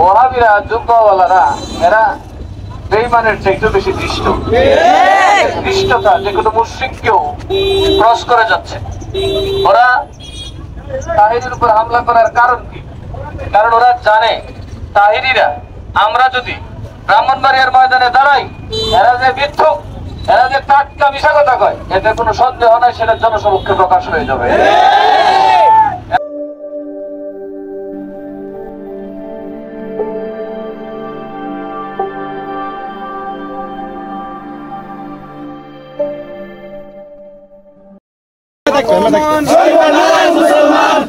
ওহাবিরা যুগওয়ালারা এরা বেঈমানের চাইতে বেশি দৃষ্টতা যে কোনো মুশরিককেও ক্রস করে যাচ্ছে। ওরা তাহিরির উপর হামলা করার কারণ কি? কারণ ওরা জানে তাহিরিরা আমরা যদি ব্রাহ্মণবাড়িয়ার ময়দানে দাঁড়াই, এরা যে মিথ্যুক, এরা যে টাটকা মিশা কথা কয়, এতে কোনো সন্দেহ নাই, সেটা জনসমক্ষে প্রকাশ হয়ে যাবে।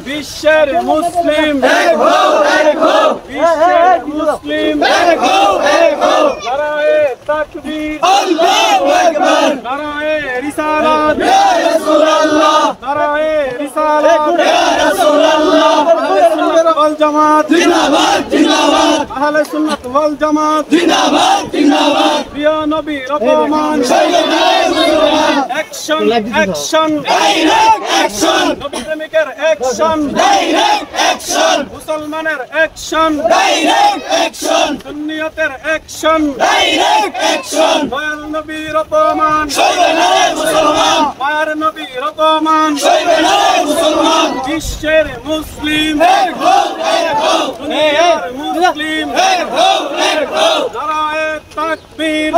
বিশ্বের মুসলিম নারায়ে তাকবীর, নারায়ে রিসালাত, নারায়ে রিসালাত, আহলে সুন্নাত ওয়াল জামাত জিন্দাবাদ, আহলে সুন্নাত ওয়াল জামাত জিন্দাবাদ, প্রিয় নবীর অপমান, অ্যাকশন অ্যাকশন অ্যাকশন, নবী প্রেমিকের অ্যাকশন, অ্যাকশন মুসলমানের action, action সুন্নিয়তের action, action Dayal নবীর অপমান, মায়ের নবীর অপমান, বিশ্বের মুসলিম দুনিয়ার মুসলিম, নারায়ে তাকবীর,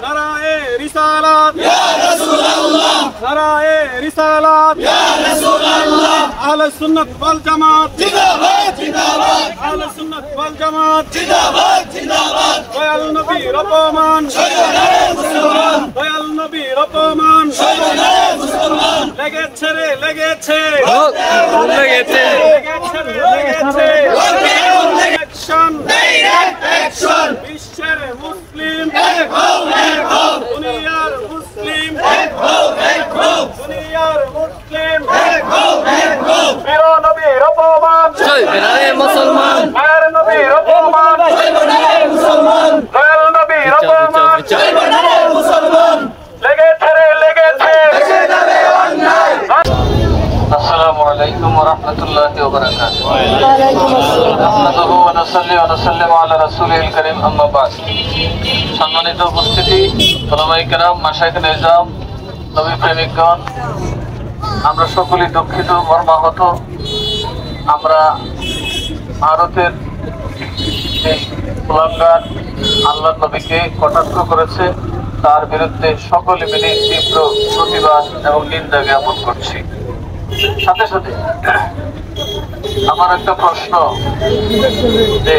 নারায়ে রিসালাত, নারায়ে রিসালাত, আহলে সুন্নাত ওয়াল জামাত জিন্দাবাদ, আহলে সুন্নাত ওয়াল জামাত জিন্দাবাদ, দয়াল নবীর অপমান, দয়াল নবীর অপমান, লেগেছে রে লেগেছে, অ্যাকশন বিশ্বের মুসলিম দুনিয়ার মুসলিম, দুনিয়ার মুসলিম, প্রিয় নবীর অপমান, মুসলমান মায়ের নবীর অপমান, মুসলমান দয়াল নবীর অপমান, মুসলমান লেগেছে রে লেগেছে। আসসালামু আলাইকুম ওয়া রাহমাতুল্লাহি ওয়া বারাকাতুহু। নাহমাদুহু ওয়া নুসাল্লি ওয়া নুসাল্লিমু আলা রাসূলিল কারীম, আম্মা বা'দ। সম্মানিত উপস্থিতি, উলামায়ে কেরাম, মাশায়েখ নিজাম, নবী প্রেমিকগণ, আমরা সকলেই দুঃখিত, মর্মাহত। আমরা ভারতের যে কুলাঙ্গার আল্লাহর নবীকে কটাক্ষ করেছে, তার বিরুদ্ধে সকলে মিলে তীব্র প্রতিবাদ এবং নিন্দা জ্ঞাপন করছি। সাথে সাথে আমার একটা প্রশ্ন, যে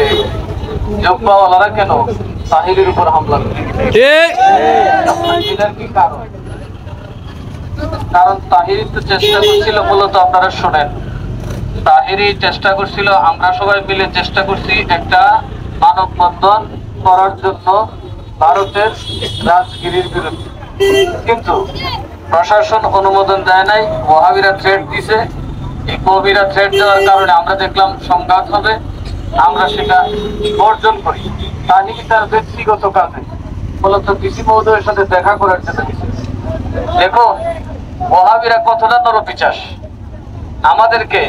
জব্বাওয়ালারা কেন তাহিরির উপর হামলা করে? এটার কি কারণ? কারণ তাহিরি তো চেষ্টা করছিল, মূলত আপনারা শোনেন, তাহিরি চেষ্টা করছিল, আমরা সবাই মিলে চেষ্টা করছি একটা মানববন্ধন করার জন্য ভারতের রাজগিরির বিরুদ্ধে, কিন্তু প্রশাসন অনুমোদন দেয় নাই। ওয়াহাবিরা থ্রেট দিছে, এই কবিরা থ্রেট দেওয়ার কারণে আমরা দেখলাম সংঘাত হবে, আমরা সেটা বর্জন করি। তাহিরি তার ব্যক্তিগত কাজে মূলত ডিসি মহোদয়ের সাথে দেখা করার জন্য গেছে। দেখুন ওয়াহাবিরা কতটা নরপিচাস, আমাদেরকে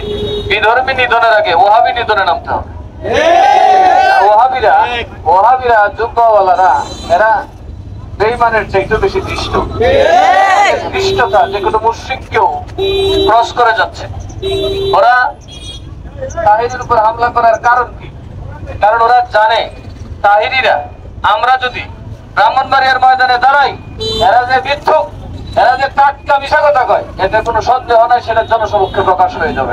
বিধর্মী নিধনের আগে ওয়াহাবি নিধনে নামতে হবে। ওয়াহাবিরা যুগওয়ালারা এরা বেঈমানের চাইতে বেশি দৃষ্টতা যে কোনো মুশরিককেও ক্রস করে যাচ্ছে। ওরা তাহিরির উপর হামলা করার কারণ কি? কারণ ওরা জানে তাহিরিরা আমরা যদি ব্রাহ্মণবাড়িয়ার ময়দানে দাঁড়াই, এরা যে মিথ্যুক, এরা যে টাটকা মিশা কথা কয়, এতে কোনো সন্দেহ নাই, সেটা জনসমক্ষে প্রকাশ হয়ে যাবে।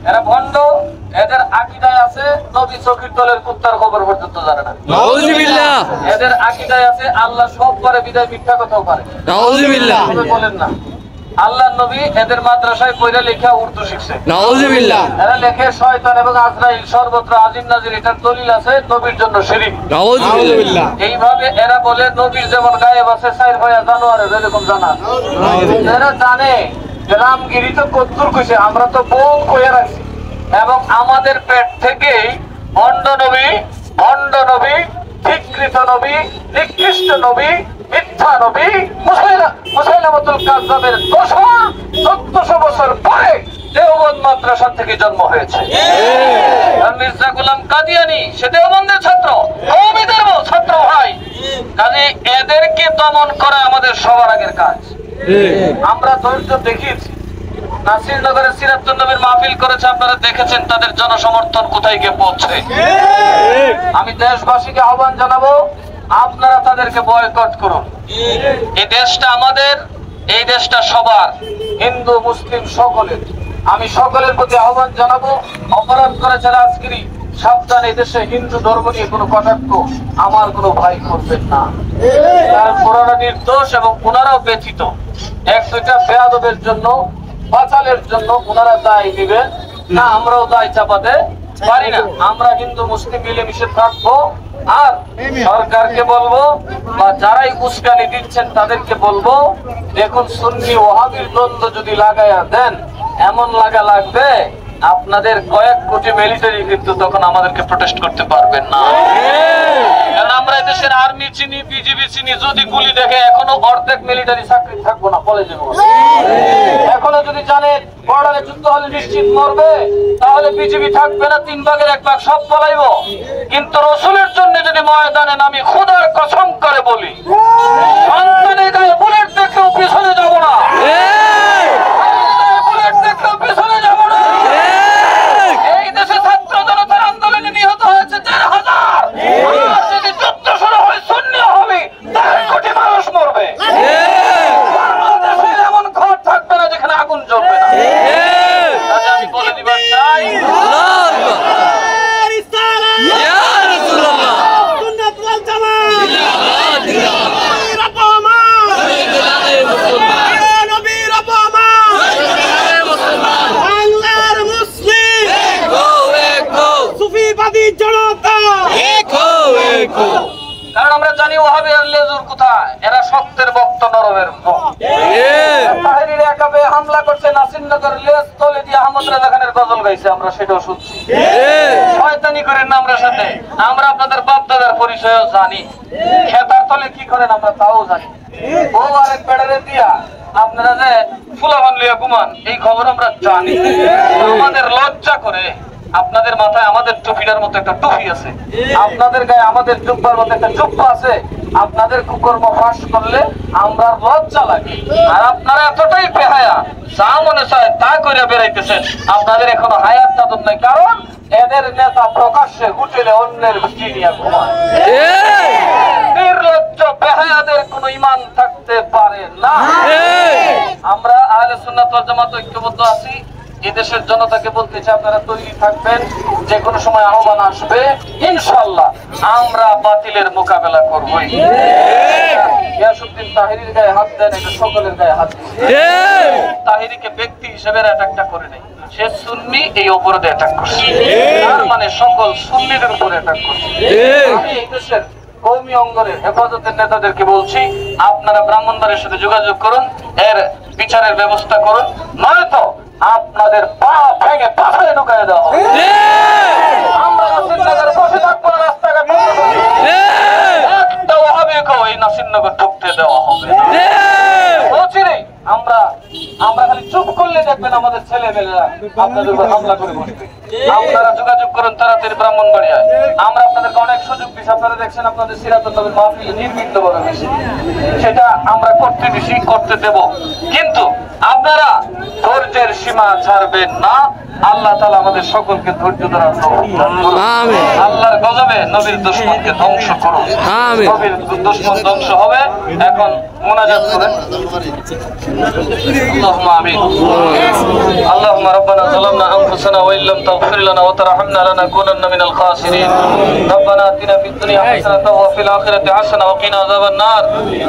এরা ভণ্ড, এদের আকীদায় আছে নবী চকির তলের কুত্তার খবর পর্যন্ত জানে না। নাউযুবিল্লাহ। এদের আকীদায় আছে আল্লাহ সব করে বিদায় মিথ্যা কথাও পারে। নাউযুবিল্লাহ। বলেন না আল্লাহর নবী এদের মাদ্রাসায় পড়ে লেখা উর্দু শিখছে। নাউযুবিল্লাহ। এরা লেখে শয়তান এবং আজরাইল সর্বত্র আজিম নাজির, এটার দলিল আছে নবীর জন্য শিরক। নাউযুবিল্লাহ। এইভাবে এরা বলে নবীর যেমন গায়েব আছে চার ভাইয়া জানোয়ারের এরকম জানা। এরা জানে রামগিরি তো কদ্দুর কইছে, আমরা তো বোম কইয়া রাখছি, এবং আমাদের পেট থেকেই ভণ্ড নবী, ধিকৃত নবী, নিকৃষ্ট নবী, মিথ্যা নবী মুসাইলামাতুল কাযযাবের 1400 বছর পরে দেওবন্দ মাদ্রাসা থেকে জন্ম হয়েছে। মির্জা গোলাম কাদিয়ানি সে দেওবন্দের ছাত্র, কওমিদের ছাত্র ভাই। কাজে এদেরকে দমন করা আমাদের সবার আগের কাজ। আমরা ধৈর্য দেখিয়েছি। নাসিরনগরের সিরাতুন নবীর মাহফিল করেছে, আপনারা দেখেছেন তাদের জনসমর্থন কোথায় গিয়ে পৌঁছে। আমি দেশবাসীকে আহ্বান জানাবো, আপনারা তাদেরকে বয়কট করুন। এই দেশটা আমাদের, এই দেশটা সবার, হিন্দু মুসলিম সকলের। আমি সকলের প্রতি আহ্বান জানাবো, অপরাধ করেছে রাজগিরি, সাবধান। এই দেশে হিন্দু ধর্ম নিয়ে কোনো কটাক্ষ আমার কোনো ভাই করবেন না, কারণ ওনারা নির্দোষ এবং ওনারাও ব্যথিত। এক দুইটা বেয়াদবের জন্য, বাচালের জন্য ওনারা দায় নেবেন না, আমরাও দায় চাপাতে পারি না। আমরা হিন্দু মুসলিম মিলেমিশে থাকবো। আর সরকারকে বলবো বা যারাই উস্কানি দিচ্ছেন তাদেরকে বলবো, দেখুন সুন্নি ওয়াহাবির দ্বন্দ্ব যদি লাগাইয়া দেন, এমন লাগা লাগবে আপনাদের কয়েক কোটি মিলিটারি কিন্তু তখন আমাদেরকে প্রোটেস্ট করতে পারবেন না। কারণ আমরা দেশের আর্মি চিনি, বিজিবি চিনি, যদি গুলি দেখে এখনো অর্ধেক মিলিটারি চাকরি থাকবো না কলেজে। এখনো যদি জানে বর্ডারে যুদ্ধ হলে নিশ্চিত মরবে, তাহলে বিজিবি থাকবে না, 3 ভাগের 1 ভাগ সব পলাইব। কিন্তু রসুলের জন্য যদি ময়দানে নামি খোদার কসম করে বলি, সন্তানের গায়ে বুলেট দেখলেও পিছনে যাব না, বুলেট দেখলেও পিছনে যাব না। এই দেশে ছাত্র জনতার আন্দোলনে নিহত হয়েছে 1,500। আর যদি যুদ্ধ শুরু হয়, সুন্নি হবে 1 কোটি মানুষ মরবে। বাংলাদেশে এমন ঘর থাকবে না যেখানে আগুন জ্বলবে না। কাজে আমি বলে দিবার চাই, কারণ আমরা জানি ওয়াহাবি আর লেজুর কোথায়, এরা শক্তের ভক্ত, নরমের ভক্ত। তাহিরির একাবে হামলা করছে, নাসিরনগর লেজ তলে দিয়ে আহমদ রেজা খানের গজল গাইছে, আমরা সেটাও শুনছি। শয়তানি করেন না আমরা সাথে, আমরা আপনাদের বাপ দাদার পরিচয়ও জানি। খেতার তলে কি করেন আমরা তাও জানি। বউ আরেক বেড়ারে দিয়া আপনারা যে ফুলাবান লিয়া ঘুমান, এই খবর আমরা জানি। আমাদের লজ্জা করে, আপনাদের মাথায় আমাদের টুপিটার মতো একটা টুপি আছে, আপনাদের গায়ে আমাদের জুব্বার মতো একটা জুব্বা আছে। আপনাদের কুকর্ম ফাঁস করলে আমরা লজ্জা লাগে। আর আপনারা এতটাই বেহায়া, যা মনে চায় তা করে বেড়াইতেছেন। আপনাদের এখনো হায়াত চাদর নাই, কারণ এদের নেতা প্রকাশ্যে হোটেলে অন্যের ভিটি নিয়ে ঘুমায়। নির্লজ্জ বেহায়াদের কোনো ঈমান থাকতে পারে না। আমরা আহলে সুন্নাত ওয়াল জামাত ঐক্যবদ্ধ আছি। এদেশের জনতাকে বলতে চাই, আপনারা তৈরি থাকবেন, যে কোনো সময় আহ্বান আসবে, ইনশাআল্লাহ আমরা বাতিলের মোকাবেলা করবই। গিয়াসউদ্দিন তাহিরির গায়ে হাত দেন, এটা সকলের গায়ে হাত দেন। তাহিরিকে ব্যক্তি হিসেবে অ্যাটাকটা করে নেই, সে সুন্নি, এই অপরাধে অ্যাটাক করছে, তার মানে সকল সুন্নিদের উপরে অ্যাটাক করছে। আমি এই দেশের কওমি অঙ্গনের হেফাজতের নেতাদেরকে বলছি, আপনারা ব্রাহ্মণবাড়ির সাথে যোগাযোগ করুন, এর বিচারের ব্যবস্থা করুন, নয়তো আপনাদের পা ভেঙে পাথারে ঢুকায় দেওয়া হবে। আমরা নাসিরনগরে বসে থাকবো না, রাস্তাঘাট একটা ওয়াহাবিকেও এই নাসিরনগর ঢুকতে দেওয়া হবে না। অচিরেই আমরা খালি চুপ করলে দেখবেন আমাদের ছেলেমেয়েরা আপনাদের উপর হামলা করে বসবে। আপনারা যোগাযোগ করুন তাড়াতাড়ি ব্রাহ্মণবাড়িয়ায়। আমরা আপনাদেরকে অনেক সুযোগ দিচ্ছি, আপনারা দেখছেন আপনাদের সিরাতুন নবীর মাহফিল নির্বিঘ্ন ভাবে বেশি, সেটা আমরা করতে দিছি, করতে দেব। কিন্তু আপনারা ধৈর্যের সীমা ছাড়বেন না। আল্লাহ তাআলা আমাদের সকলকে ধৈর্য ধরার তৌফিক দান করুন। আমিন। আল্লাহর গজবে নবীর দুশমনকে ধ্বংস করুন। আমিন। নবীর দুশমন ধ্বংস হবে। এখন মুনাজাত করেন। আল্লাহুম্মা আমিন। আল্লাহুম্মা রাব্বানা যালামনা আনফুসানা ওয়া ইল্লাম তাগফির লানা ওয়া তারহামনা লানাকুনান্না মিনাল খাসিরিন। রব্বানা আতিনা ফিদ দুনিয়া হাসানাতাও ওয়া ফিল আখিরাতি হাসানাতাও ওয়া কিনা আযাবান নার।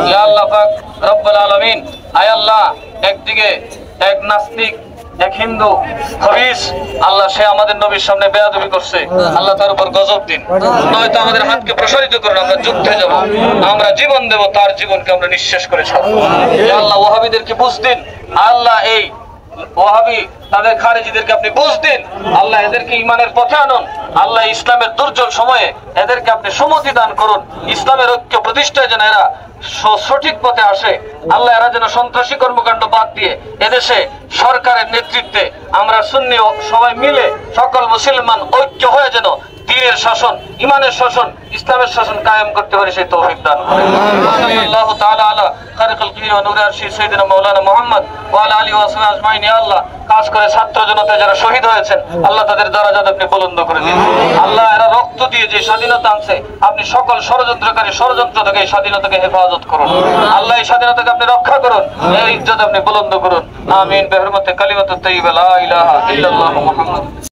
ইয়া আল্লাহ পাক রব্বুল আলামিন, আয় আল্লাহ, একদিকে এক নাস্তিক, এক হিন্দু খবিস, আল্লাহ সে আমাদের নবীর সামনে বেয়াদবি করছে, আল্লাহ তার উপর গজব দিন। নয়তো আমাদের হাতকে প্রসারিত করুন, আমরা যুদ্ধে যাব, আমরা জীবন দেব, তার জীবনকে আমরা নিঃশেষ করে ছাড়বো। আল্লাহ ওয়াহাবিদেরকে বুঝ দিন। আল্লাহ এই ওয়াহাবি তাদের খারেজিদেরকে আপনি বুঝ দিন। আল্লাহ এদেরকে ইমানের পথে আনুন। আল্লাহ ইসলামের দুর্জল সময়ে এদেরকে আপনি সুমতি দান করুন। ইসলামের ঐক্য প্রতিষ্ঠায় যেন এরা সঠিক পথে আসে। আল্লাহ এরা যেন সন্ত্রাসী কর্মকাণ্ড বাদ দিয়ে এদেশে সরকারের নেতৃত্বে আমরা সুন্নি সবাই মিলে সকল মুসলমান ঐক্য হয়ে যেন দ্বীনের শাসন, ইমানের শাসন, ইসলামের শাসন কায়েম করতে পারে সেই তৌফিক দান করেন। সাল্লাল্লাহু তাআলা আলা খালিকুল কিবরিয়া ওয়া নূরে আরশি সাইয়্যিদিনা মাওলানা মুহাম্মদ ওয়া আলা আলিহি ওয়া সাহবিহি আজমাইন। ইয়া আল্লাহ, কাজ করে ছাত্র জনতা যারা শহীদ হয়েছেন, আল্লাহ তাদের দরজা আপনি বুলন্দ করে দিন। আল্লাহ এরা রক্ত দিয়ে যে স্বাধীনতা আনছে, আপনি সকল ষড়যন্ত্রকারী ষড়যন্ত্র থেকে এই স্বাধীনতাকে হেফাজত করুন। আল্লাহ এই স্বাধীনতাকে আপনি রক্ষা করুন, এই ইজ্জত আপনি বুলন্দ করুন। আমিন। বিহুরমতে কালিমাতুত তাইয়্যিবা লা ইলাহা ইল্লাল্লাহু মুহাম্মাদ।